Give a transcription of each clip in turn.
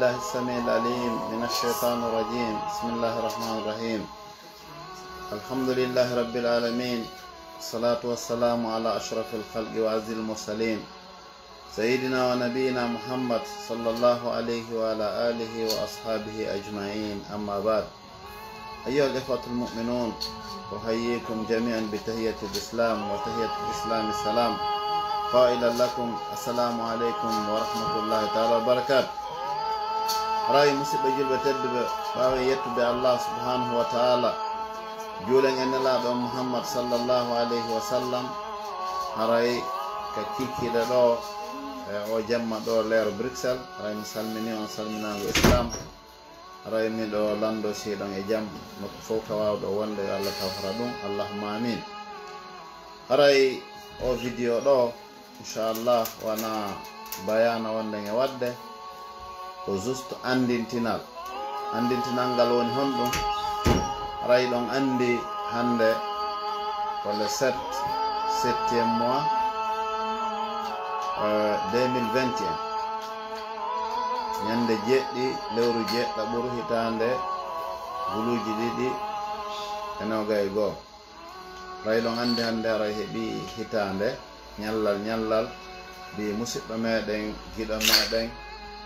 بالله السميع العليم من الشيطان الرجيم. بسم الله الرحمن الرحيم. الحمد لله رب العالمين، الصلاة والسلام على أشرف الخلق وعز المرسلين سيدنا ونبينا محمد صلى الله عليه وعلى آله وأصحابه أجمعين. أما بعد، أيها الإخوة المؤمنون، أحييكم جميعا بتحية الإسلام، وتحية الإسلام السلام، قائلا لكم السلام عليكم ورحمة الله تعالى وبركاته. رأي مسيبة جلبة تدب باوي يتبع الله سبحانه وتعالى جولن أن الله محمد صلى الله عليه وسلم. رأي كيكي دو o jamma ɗo leero Bruxelles. Ray mi salmini on salminago islam. Ray mi ɗo lando siɗon e jaam nokku fof ka wawɗo wonde yo Allah tawhara ɗum, allahumma amin. Haray o vidéo ɗo inchallah wana bayana wonde e wadde ko juste andintinal ngal woni honɗum. Haray ɗon andi hande ko le 7e mois 2021, ñande jeɗɗi lewru jeɗɗaɓuru hitande guluji ɗiɗi e nogaye goho. Ray ɗon andi hande ara heeɓi hitande ñallal mbi musidɗo meɗen giɗo meɗen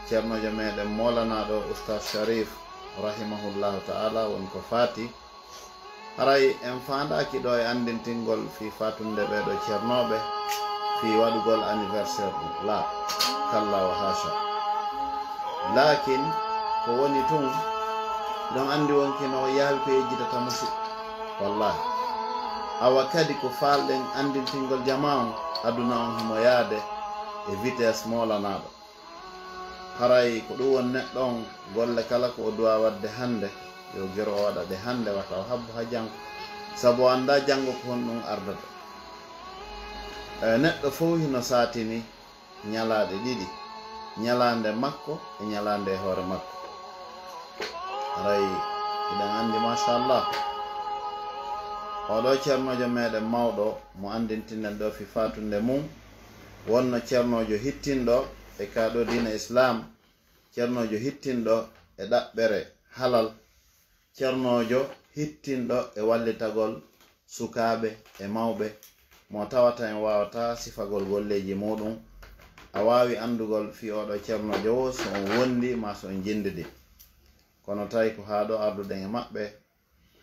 ceernojo meɗen molanaɗo oustaz Sharif rahimahullahu ta'ala woni ko fati. Haray en fandaki ɗo e andintingol fi fatunde ɓeɗo ceernoɓe fi waɗugol anniversaire la kalla wa hasha. Lakin ko woni tun ɗon andi wonkino yaawi ko yejjitata musidɗo. Wallahi awa kadi ko falɗen andintingol jama on aduna on himo yaade e vitesse molanaɗo. Haray ko ɗum won neɗɗo on golle kala ko o duwa wadde hande yo gero o waɗa ɗe hande, wata o habbo ha janggo, saabu anda janggo ko hon ɗum ardata. Neɗɗo fof hino satini ñalaɗe ɗiɗi, ñalande makko e ñalande hoore makko. Haray iɗen andi machallah oɗo ceernojo meɗen mawɗo mo andintinnen ɗo fi fatunde mum wonno ceernojo hittinɗo e kaɗo dina islam, ceernojo hittinɗo e ɗaɓɓere halal, ceernojo hittinɗo e wallitagol sukaɓe e mawɓe, mo tawata en wawata sifagol golleji muɗum. A wawi andugol fi oɗo ceernojo o so on wondi ma so on jindidi, kono tawi ko ha ɗo arduɗen e maɓɓe.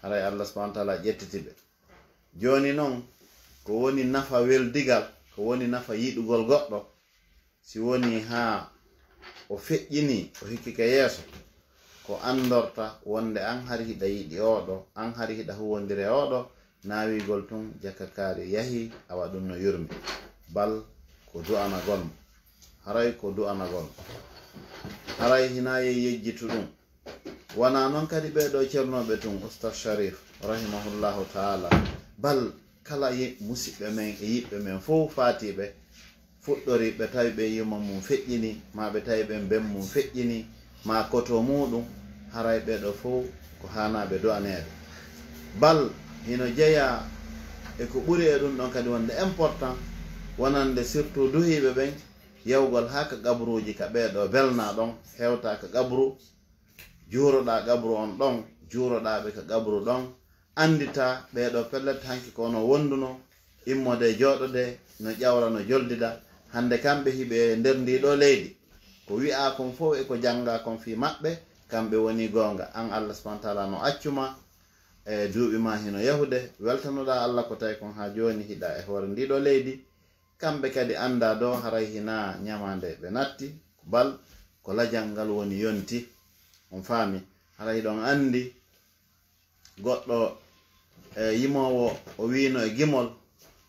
Haray Allah subhanahu wa ta'ala ƴettitiɓe. Joni noon ko woni nafa weldigal, ko woni nafa yiɗugol goɗɗo, si woni ha o feƴƴini o hikkike yeeso, ko andorta wonde an hari hiɗa yiɗi oɗo, an hari hiɗa huwodiri e oɗo, nawigol tun jakakari yahi awa ɗum no yurmi, bal ko du'anagol mo. Haray ko du'anagol mo. Haray hina yejjitu ɗum. Wana noon kadi ɓeɗo ceernoɓe tun oustaz Sharif rahimahullahu ta'ala, bal kala musidɓe men e yiɓɓe men fof fatiɓe fuɗɗori ɓe tawi ɓe yima mum feƴƴini, ma ɓe tawi ɓe bem mum feƴƴini, ma koto muɗum. Haray ɓeɗo fof ko hanaɓe do'anede, bal hino jeeya e ko ɓuri e ɗum ɗon kadi wonde important wonande surtout duhiɓe ɓen yawgol ha ka gabruji ka ɓeɗo belna ɗon, hewta ka gabru, juuroɗa gabru on ɗon, juuroɗaɓe ka gabru ɗon, andita ɓeɗo pellet hanki kono wonduno immode joɗode no ƴawra no joldida. Hande kamɓe hiɓe nder ndiɗo leydi, ko wi'a kon fof e ko janga kon fi maɓɓe kamɓe woni gonga. An Allah subhanahu wa ta'ala no accuma e duuɓi ma hino yahude, weltanoɗa Allah ko tawi kon ha joni hiɗa e hoore ndiɗo leydi. Kamɓe kadi anda do haray hina ñamande ɓe natti, bal ko lajal ngal woni yonti, on faami. Haray ɗon andi goɗɗo yimowo o wino e gimol,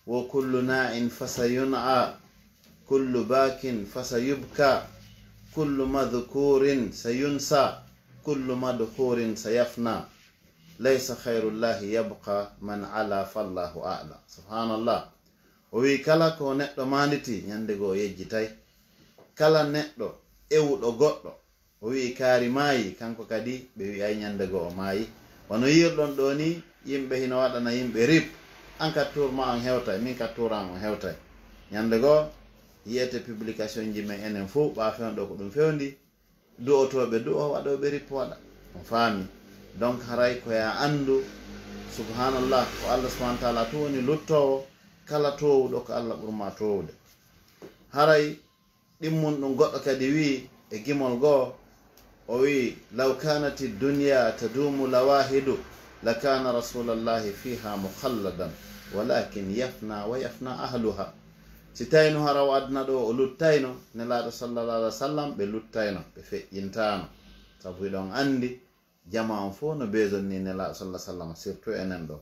wo kullu na'in fasayun'a, kullu bakin fasayubka, kullu madhkurin sayunsa, kullu madhkurin sayafna, laysa khairullahi yabqa man ala fallahu a'la. Subhanallah. O wi kala ko neɗɗo manditi ñande goo yejjitay, kala neɗɗo ewuɗo goɗɗo o wi kaari maayi, kanko kadi ɓe wi'ay ñande goo o maayi. Wono yirɗon ɗo ni yimɓe hino waɗana yimɓe rib, an ka tourma on hewtay, min ka touran on hewtay. Ñande goo yiyete publication ji men enen fof ɓa fewɗo ko ɗum fewndi du'otoɓe du'o waɗoɓe rippo waɗa on faami donc haray ko ya andu subhanallah ko Allah subhanahu wa ta'ala to woni luttowo kala towuɗo ko Allah ɓurma towude haray ɗimmun ɗum goɗɗo kadi wi e gimol goo o wi law kanati dunya tadumu lawahidu lakana rasulallahi fiha mukhalladan walakin yafna wa yafna ahluha si tawino haraw aduna ɗo o luttayno nelaɗo sallallah alih wa sallam ɓe luttayno ɓe feƴƴintano sabu ɗon andi jama on fof no besonni nelaɗo sallah sallam surtout enen ɗo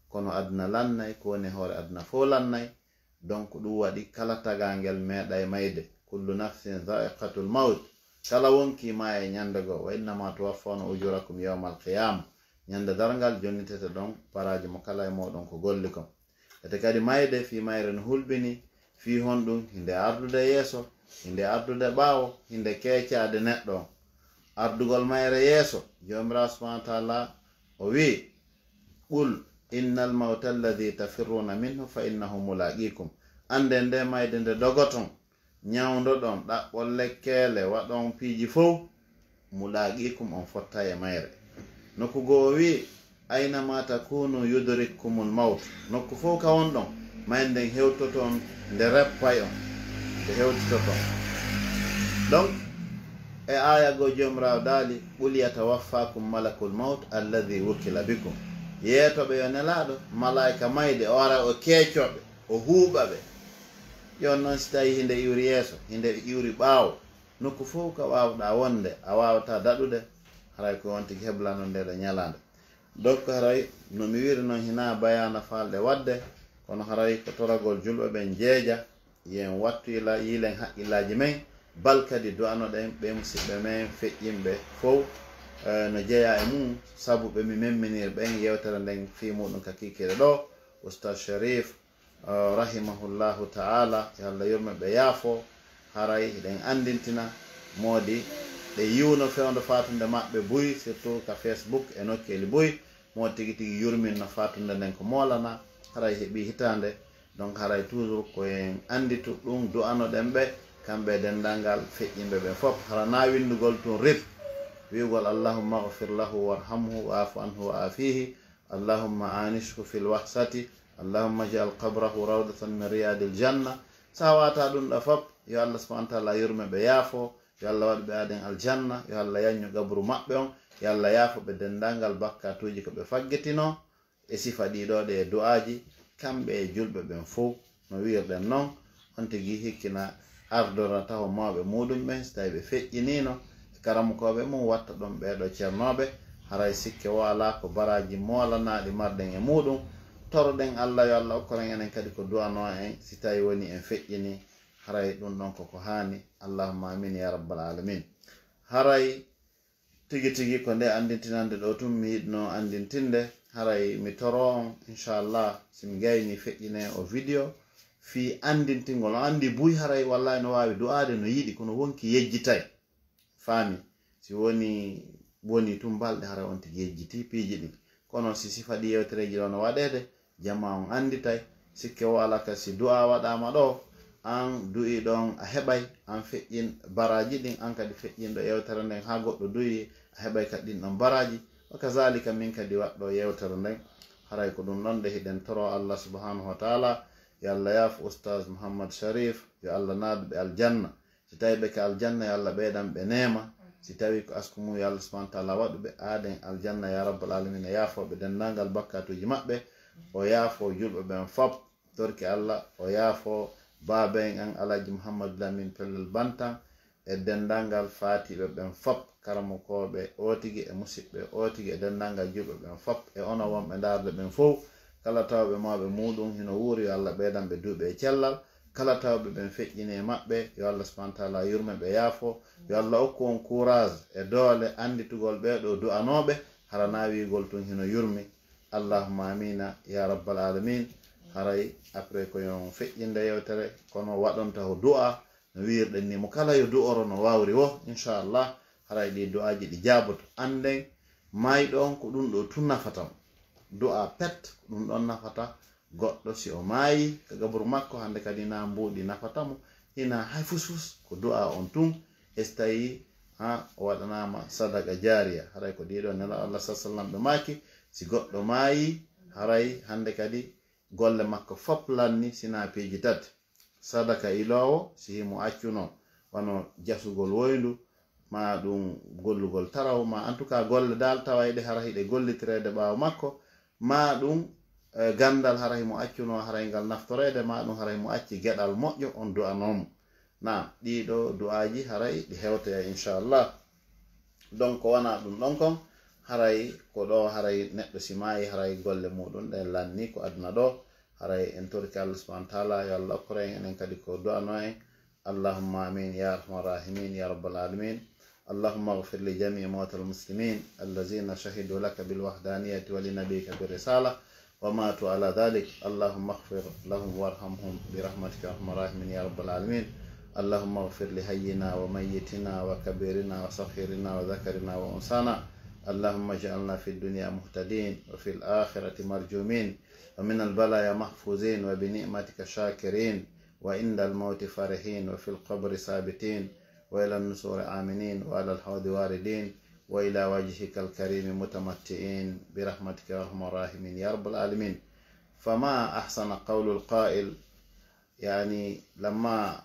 kono aduna lannay ko woni hoore aduna fof lannay donc ɗum waɗi kala tagangel meeɗa e mayde kullu nafsin dha'iqatul maut kala wonki ma e ñande goo wa innama tuwaffawna ujurakum yawmal qiyama ñande dargal jonnitete ɗon paraji mo kala e moɗon ko golli kom ete kadi mayde fi mayre no hulɓini fi honɗum hinde ardude yeeso hinde ardude ɓaawo hinde keecade neɗɗo ardugol mayre yeeso jomirawo subhanahu wa ta'ala o wi qul innal mawta alladhi tafirruna minhu fa innahu mulaqikum ande nde mayde nde dogoton ñawdoɗon ɗaɓɓol lekkele waɗon piiji fof mulaqikum on fotta e mayre nokku goo wi aynama takunu yudrikkumul maut nokku fof ka wonɗon maynden hewtoton nde reppay on nde hewtitoton donc e aya go jomirawo daali qul yatawaffakum malakul maut alladhi wukila bikum yeetoɓe yo nelaɗo malaika mayde o ara o keecoɓe o huuɓaɓe yon noon si tawi hinde iwri yeeso hinde iwri ɓaawo nokku fof ko wawɗa wonde a wawata daɗude haray ko won tigi heblano ndeɗo ñalande donc haray no mi wiri noon hina bayana falɗe wadde kono haray ko toragol julɓe ɓen jeeja yen wattu yiilen haqqillaji men bal kadi du'anoɗen ɓe musidɓe men feƴƴinɓe fof no jeeya e mum sabu ɓe mi memminir ɓen yewtere nden fi muɗum ka kikire ɗo oustad sharif rahimahullahu ta'ala e Allah yurme ɓe yaafo haray ɗen andintina moodi ɗe yiwno fewndo fatunde maɓɓe buy surtout ka Facebook e nokkeli buy mo tigi tigi yurminno fatunde nden ko molana haray heeɓi hitande donc haray toujours koyen anditu ɗum du'anoɗen ɓe kamɓe dendangal feƴƴinɓe ɓe fof hara na windugol tun rip wiugol allahumma ghfir lahu warhamhu wa'fu anhu wa afihi allahumma anishhu fil wahsati allahumma ij'al qabrahu rawdatan min riyadil janna sa wata ɗum ɗo fof yo Allah subhanahu wa ta'ala yurme ɓe yaafo yo Allah waɗu ɓe aden aljanna yo Allah yanñu gabru maɓɓe on yo Allah yaafo ɓe dendangal bakkatuji ko ɓe faggitino e sifa ɗiɗo ɗe e du'aji kamɓe e julɓe ɓen fof no wirɗen noon on tigi hikkina ardora taw mawɓe muɗum ɓen so tawi ɓe feƴƴinino karamukoɓe mum watta ɗon ɓeɗo ceernoɓe haray sikke wala ko baraji molanaɗi marɗen e muɗum toroɗen Allah yo Allah okkoren enen kadi ko du'ano en si tawi woni en feƴƴini haray ɗum ɗon koko hani allahumma amin ya rabbal alamin haray tigi tigi ko nde andintinande ɗo tum mi yiɗno andintinde haray mi toro on inchallah simi gayni feƴƴine o vidéo fi andintingol o andi buy haray wallahi no wawi du'ade no yiɗi kono wonki yejjitay faami si woni tum balɗe haray on tigi yejjiti piiji ɗi kono si sifa ɗi yewtereji ɗo no waɗede jama on anditay sikke wala ka si du'a waɗama ɗo an du'i ɗon a heɓay an feƴƴin baraji ɗin an kadi feƴƴinɗo yewtere nden ha goɗɗo du'i a heɓay kadi ɗin ɗon baraji wa kazalika min kadi waɗɗo yewtere nden haray ko ɗum ɗon de hiɗen toro Allah subhanahu wa ta'ala yo Allah yaafo oustaz Mouhammad Sharif yo Allah naduɓe aljanna si tawi ɓe ka aljanna yo Allah ɓeyɗan ɓe nema si tawi ko asku mum yo Allah subhanahu wa ta'ala waɗuɓe aaden aljanna ya rabbal alamin e yaafoɓe dendangal bakkatuji maɓɓe o yaafo julɓe ɓen fop torki Allah o yaafo baba en an alaji Mouhamadou Lamin Pellel Bantan e dendangal fatiɓe ɓen fop karamokoɓe otigi e musidɓe otigi e dendangal julɓe ɓen fop e ono wonɓe darde ɓen fof kala tawɓe mawɓe muɗum hino wuuri yo Allah ɓeydan ɓe duuɓe e cellal kala tawɓe ɓen feƴƴini e maɓɓe yo Allah subhanahu wa ta'ala yurme ɓe yaafo yo Allah hokku on courage e doole anditugol ɓeɗo du'anoɓe hara nawigol tun hino yurmi allahumma amina ya rabbal alamin haray après ko yon feƴƴinde yewtere kono waɗonta ko du'a no wirɗen ni mo kala yo du'oro no wawri wo inchallah haray ɗi du'aji ɗi jaboto anden mayɗon ko ɗum ɗo tun nafata du'a pet ko ɗum ɗon nafata goɗɗo si o maayi ka gabru makko hande kadi na mbuɗi nafata mo hina hay fusfus ko du'a on tun so tawi ha waɗanama sadaka jariya haray ko ɗiɗo nela Allah sallam ɓe maki si goɗɗo maayi haray hande kadi golle makko fop lanni sina piiji tati sadaka ilowo si himo accuno wano jasugol woyndu ma ɗum gollugol taraw ma en tout cas golle dal tawayɗe hara hiɗe gollitirede ɓawo makko ma ɗum gandal hara himo accuno haray ngal naftorede ma ɗum haray mo acci gueɗal moƴƴo on du'anomo na ɗiɗo du'aji haray ɗi hewtoya inchallah donc wona ɗum ɗon kon haray ko ɗo haray neɗɗo si maayi haray golle muɗum ɗe lanni ko aduna ɗo haray en torki Allah subhanahu wa ta'ala yo Allah okkore en enen kadi ko du'ano en allahumma amin ya arhamar rahimin ya rabbal alamin اللهم اغفر لجميع موتى المسلمين الذين شهدوا لك بالوحدانية ولنبيك بالرسالة وماتوا على ذلك اللهم اغفر لهم وارحمهم برحمتك يا ارحم الراحمين يا رب العالمين اللهم اغفر لحينا وميتنا وكبيرنا وصغيرنا وذكرنا وانثانا اللهم اجعلنا في الدنيا مهتدين وفي الآخرة مرجومين ومن البلايا محفوظين وبنعمتك شاكرين وعند الموت فرحين وفي القبر ثابتين وإلى النسور آمنين وعلى الحوض واردين وإلى وجهك الكريم متمتعين برحمتك يا أرحم الراحمين يا رب العالمين. فما أحسن قول القائل، يعني لما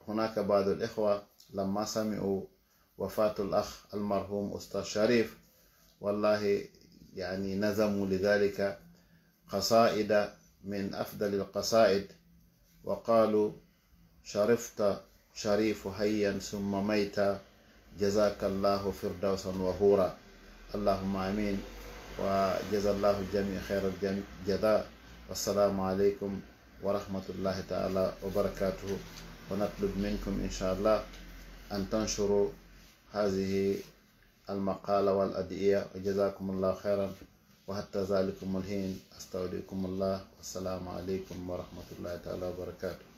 هناك بعض الإخوة لما سمعوا وفاة الأخ المرحوم أستاذ شريف والله يعني نظموا لذلك قصائد من أفضل القصائد وقالوا: شرفت شريف هيا ثم ميتا جزاك الله فردوسا وهورا. اللهم آمين، وجزا الله الجميع خير الجزاء. والسلام عليكم ورحمة الله تعالى وبركاته. ونطلب منكم إن شاء الله أن تنشروا هذه المقالة والأدعية، وجزاكم الله خيرا. وحتى ذلكم الحين أستودعكم الله، والسلام عليكم ورحمة الله تعالى وبركاته.